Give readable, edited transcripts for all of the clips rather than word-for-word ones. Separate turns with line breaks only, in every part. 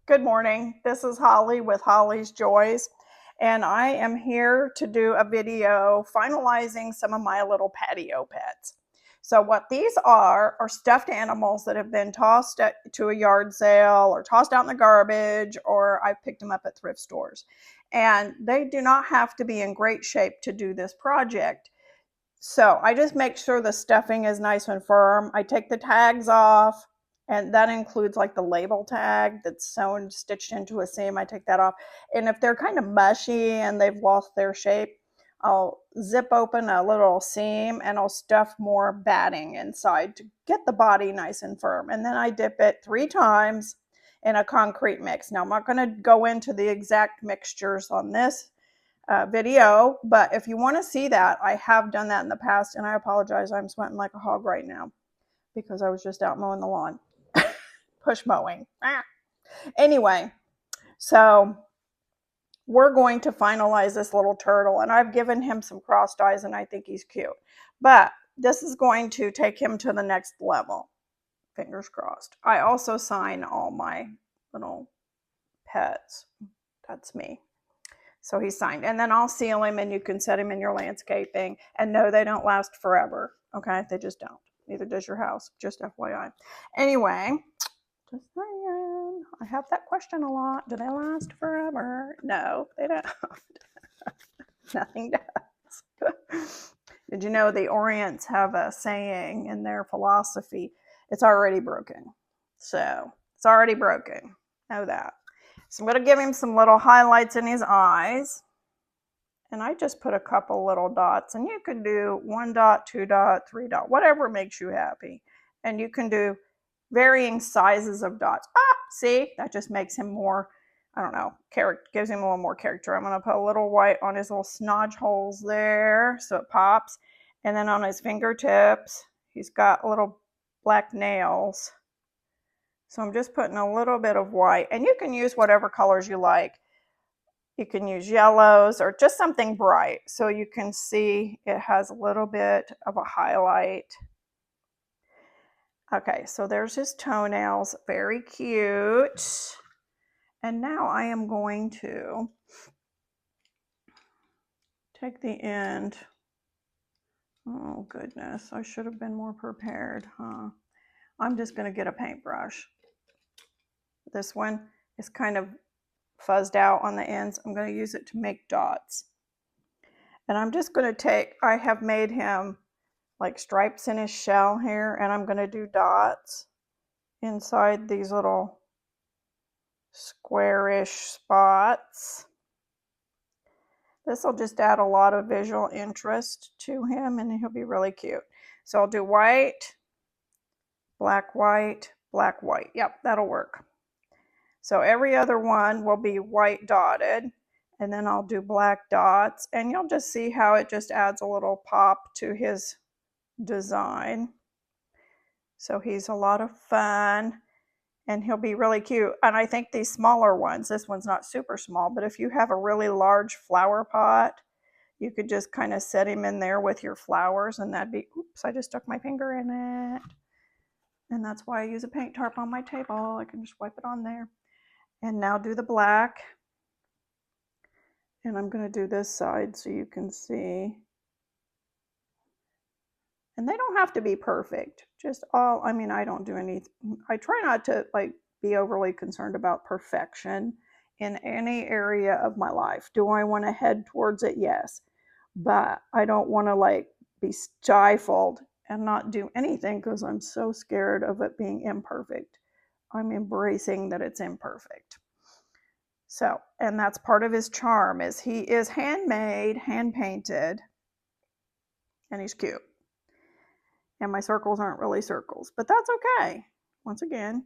Good morning. This is Holly with Holly's Joys, and I am here to do a video finalizing some of my little patio pets. So what these are stuffed animals that have been tossed to a yard sale or tossed out in the garbage, or I've picked them up at thrift stores. And they do not have to be in great shape to do this project. So I just make sure the stuffing is nice and firm. I take the tags off, and that includes like the label tag that's sewn, stitched into a seam. I take that off. And if they're kind of mushy and they've lost their shape, I'll zip open a little seam and I'll stuff more batting inside to get the body nice and firm. And then I dip it 3 times in a concrete mix. Now, I'm not going to go into the exact mixtures on this video, but if you want to see that, I have done that in the past, and I apologize, I'm sweating like a hog right now because I was just out mowing the lawn. Push mowing. Anyway, so we're going to finalize this little turtle, and I've given him some crossed eyes and I think he's cute, but this is going to take him to the next level. Fingers crossed. I also sign all my little pets. That's me. So he's signed, and then I'll seal him and you can set him in your landscaping. And no, they don't last forever. Okay, they just don't. Neither does your house, just FYI. Anyway, just saying, I have that question a lot. Do they last forever? No, they don't. Nothing does. Did you know the Orients have a saying in their philosophy? It's already broken. So it's already broken. Know that. So I'm going to give him some little highlights in his eyes. And I just put a couple little dots. And you can do 1 dot, 2 dot, 3 dot, whatever makes you happy. And you can do varying sizes of dots. See? That just makes him more, I don't know, gives him a little more character. I'm going to put a little white on his little snodge holes there so it pops. And then on his fingertips, he's got little black nails. So I'm just putting a little bit of white, and you can use whatever colors you like. You can use yellows or just something bright so you can see it has a little bit of a highlight. Okay, so there's his toenails, very cute. And now I am going to take the end. Oh goodness, I should have been more prepared, huh? I'm just going to get a paintbrush. This one is kind of fuzzed out on the ends. I'm going to use it to make dots. And I'm just going to take, I have made him like stripes in his shell here, and I'm going to do dots inside these little squarish spots. This will just add a lot of visual interest to him, and he'll be really cute. So I'll do white, black, white, black, white. Yep, that'll work. So every other one will be white dotted, and then I'll do black dots, and you'll just see how it just adds a little pop to his design. So he's a lot of fun, and he'll be really cute. And I think these smaller ones, this one's not super small, but if you have a really large flower pot, you could just kind of set him in there with your flowers, and that'd be, oops, I just stuck my finger in it. And that's why I use a paint tarp on my table. I can just wipe it on there. And now do the black. And I'm going to do this side so you can see. And they don't have to be perfect. Just all, I mean, I don't do any, I try not to like be overly concerned about perfection in any area of my life. Do I want to head towards it? Yes. But I don't want to like be stifled and not do anything because I'm so scared of it being imperfect. I'm embracing that it's imperfect. So, and that's part of his charm, is he is handmade, hand painted, and he's cute. And my circles aren't really circles, but that's okay. Once again,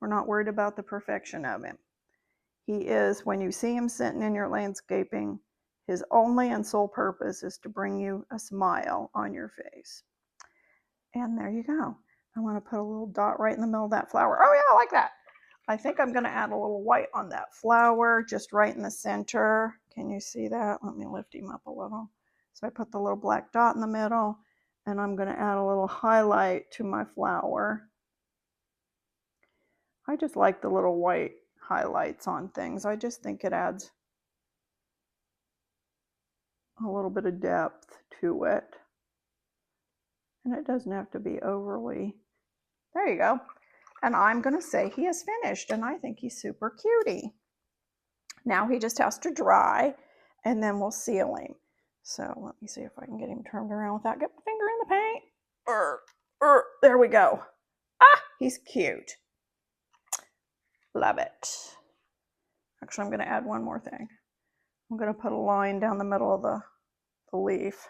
we're not worried about the perfection of him. He is, when you see him sitting in your landscaping, his only and sole purpose is to bring you a smile on your face. And there you go. I want to put a little dot right in the middle of that flower. Oh yeah, I like that. I think I'm going to add a little white on that flower, just right in the center. Can you see that? Let me lift him up a little. So I put the little black dot in the middle, and I'm going to add a little highlight to my flower. I just like the little white highlights on things. I just think it adds a little bit of depth to it. And it doesn't have to be overly. There you go. And I'm going to say he is finished, and I think he's super cutie. Now he just has to dry, and then we'll seal him. So let me see if I can get him turned around without getting my finger in the paint. There we go. Ah, he's cute. Love it. Actually, I'm going to add one more thing. I'm going to put a line down the middle of the leaf.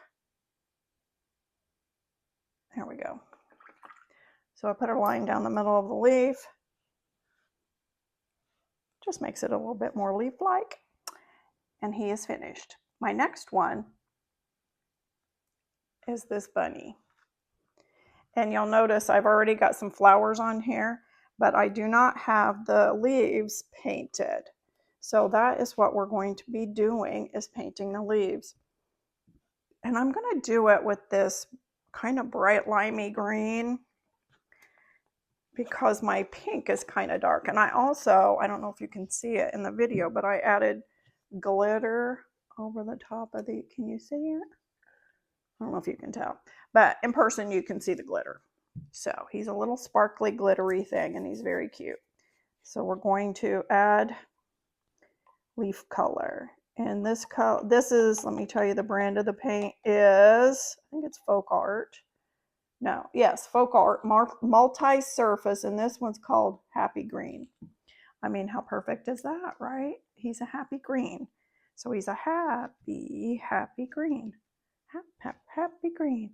There we go. So I put a line down the middle of the leaf. Just makes it a little bit more leaf-like. And he is finished. My next one is this bunny. And you'll notice I've already got some flowers on here, but I do not have the leaves painted. So that is what we're going to be doing, is painting the leaves. And I'm going to do it with this kind of bright limey green because my pink is kind of dark. And I also, I don't know if you can see it in the video, but I added glitter over the top of the, can you see it? I don't know if you can tell, but in person you can see the glitter. So he's a little sparkly glittery thing, and he's very cute. So we're going to add leaf color. And this color, this is, let me tell you, the brand of the paint is, I think it's Folk Art. No, yes, Folk Art multi-surface, and this one's called Happy Green. I mean, how perfect is that, right? He's a happy green. So he's a happy green. Happy green.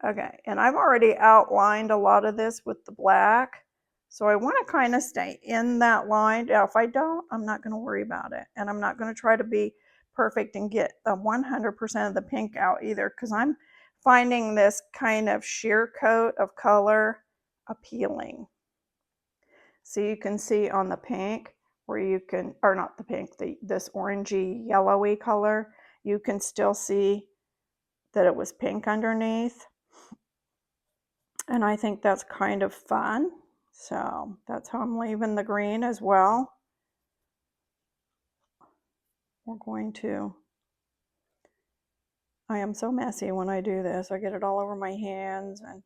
Okay, and I've already outlined a lot of this with the black. So I want to kind of stay in that line. Now, if I don't, I'm not going to worry about it. And I'm not going to try to be perfect and get 100% of the pink out either, because I'm finding this kind of sheer coat of color appealing. So you can see on the pink where you can, or not the pink, this orangey yellowy color, you can still see that it was pink underneath. And I think that's kind of fun. So that's how I'm leaving the green as well. We're going to, I am so messy when I do this. I get it all over my hands, and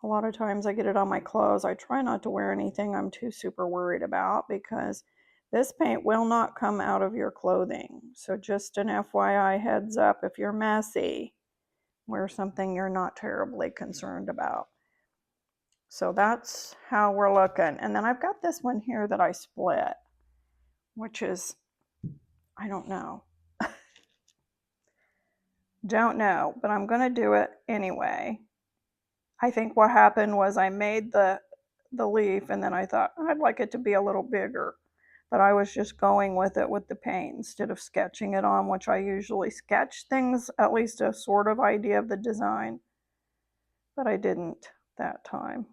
a lot of times I get it on my clothes. I try not to wear anything I'm too super worried about, because this paint will not come out of your clothing. So just an FYI heads up, if you're messy, wear something you're not terribly concerned about. So that's how we're looking. And then I've got this one here that I split, which is, I don't know. Don't know, but I'm going to do it anyway. I think what happened was I made the leaf, and then I thought I'd like it to be a little bigger. But I was just going with it with the paint instead of sketching it on, which I usually sketch things, at least a sort of idea of the design. But I didn't that time.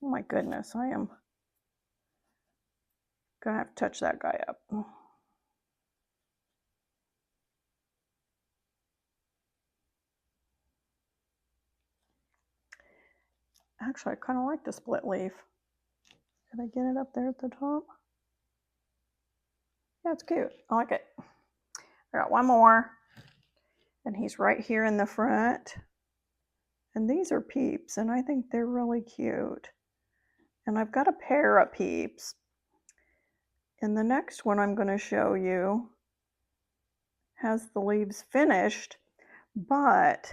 Oh my goodness, I am gonna have to touch that guy up. Actually, I kind of like the split leaf. Did I get it up there at the top? Yeah, it's cute. I like it. I got one more, and he's right here in the front. And these are peeps, and I think they're really cute. And I've got a pair of peeps. And the next one I'm going to show you has the leaves finished, but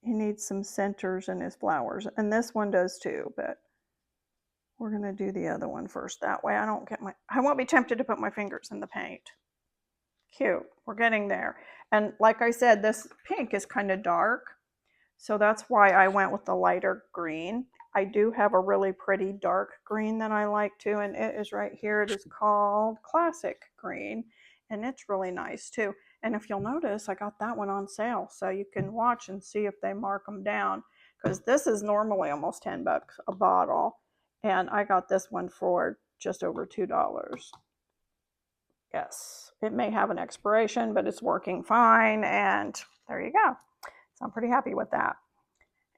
he needs some centers in his flowers. And this one does too, but we're going to do the other one first. That way I won't be tempted to put my fingers in the paint. Cute. We're getting there. And like I said, this pink is kind of dark. So that's why I went with the lighter green. I do have a really pretty dark green that I like too, and it is right here. It is called Classic Green, and it's really nice too. And if you'll notice, I got that one on sale, so you can watch and see if they mark them down, because this is normally almost 10 bucks a bottle, and I got this one for just over $2. Yes, it may have an expiration, but it's working fine, and there you go. So I'm pretty happy with that.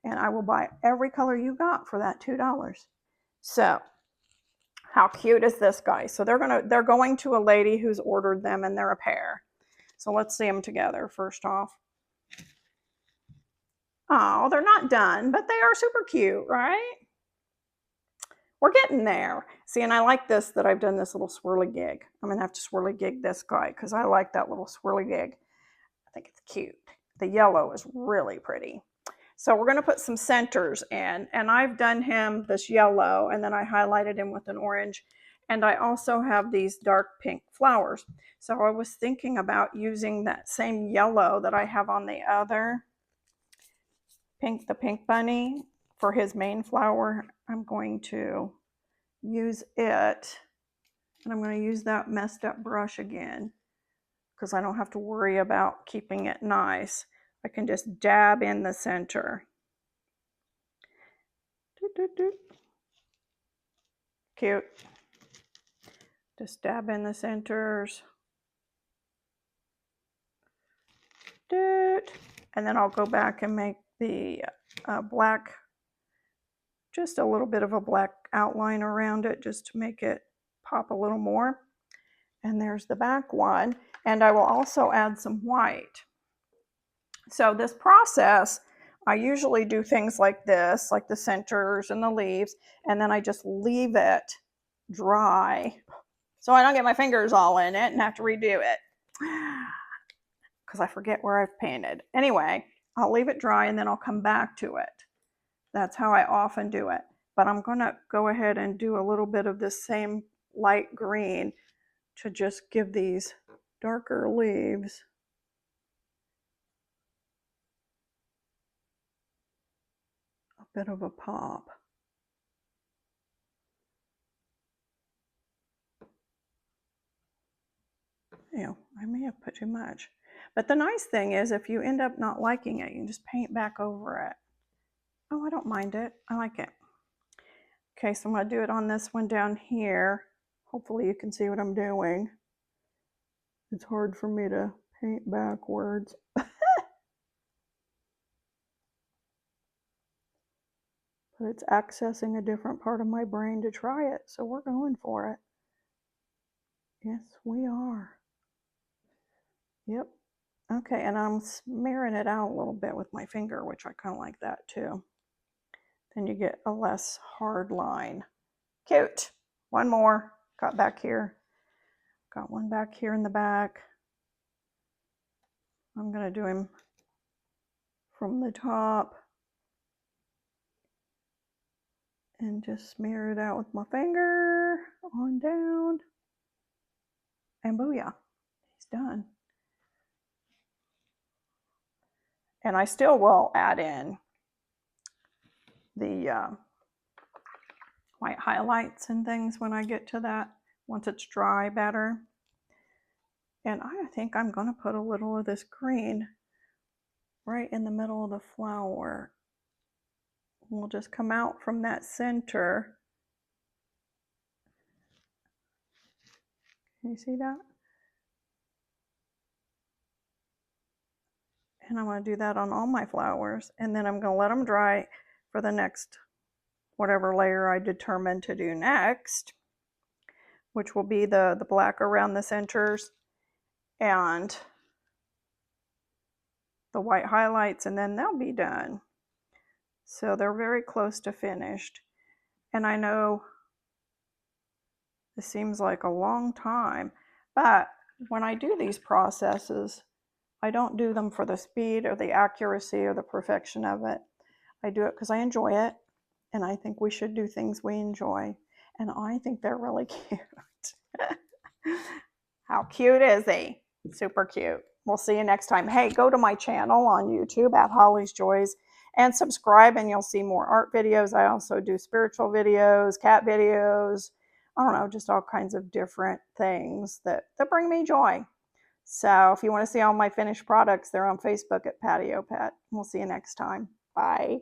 And I will buy every color you got for that $2. So How cute is this guy? So they're going to a lady who's ordered them, and they're a pair. So let's see them together first off. Oh, they're not done, but they are super cute, right? We're getting there. See, and I like this, that I've done this little swirly gig. I'm gonna have to swirly gig this guy because I like that little swirly gig. I think it's cute. The yellow is really pretty. So we're gonna put some centers in, and I've done him this yellow, and then I highlighted him with an orange. And I also have these dark pink flowers. So I was thinking about using that same yellow that I have on the other pink, the pink bunny, for his main flower. I'm going to use it, and I'm going to use that messed up brush again because I don't have to worry about keeping it nice. I can just dab in the center. Doot, doot, doot. Cute. Just dab in the centers. Doot. And then I'll go back and make the black, just a little bit of a black outline around it just to make it pop a little more. And there's the back one. And I will also add some white. So this process, I usually do things like this, like the centers and the leaves, and then I just leave it dry so I don't get my fingers all in it and have to redo it because I forget where I've painted. Anyway, I'll leave it dry and then I'll come back to it. That's how I often do it. But I'm going to go ahead and do a little bit of this same light green to just give these darker leaves a bit of a pop. You know, I may have put too much. But the nice thing is, if you end up not liking it, you can just paint back over it. Oh, I don't mind it. I like it. Okay, so I'm going to do it on this one down here. Hopefully you can see what I'm doing. It's hard for me to paint backwards. But it's accessing a different part of my brain to try it, so we're going for it. Yes, we are. Yep. Okay, and I'm smearing it out a little bit with my finger, which I kind of like that too. Then you get a less hard line. Cute. One more. Got back here. Got one back here in the back. I'm going to do him from the top and just smear it out with my finger on down. And booyah, he's done. And I still will add in the white highlights and things when I get to that, once it's dry better. And I think I'm going to put a little of this green right in the middle of the flower. We'll just come out from that center. Can you see that? And I'm going to do that on all my flowers. And then I'm going to let them dry for the next whatever layer I determine to do next, which will be the black around the centers and the white highlights, and then they'll be done. So they're very close to finished. And I know this seems like a long time, but when I do these processes, I don't do them for the speed or the accuracy or the perfection of it. I do it because I enjoy it, and I think we should do things we enjoy. And I think they're really cute. How cute is he? Super cute. We'll see you next time. Hey, go to my channel on YouTube at Holly's Joys and subscribe, and you'll see more art videos. I also do spiritual videos, cat videos, I don't know, just all kinds of different things that bring me joy. So if you want to see all my finished products, they're on Facebook at Patio Pet. We'll see you next time. Bye.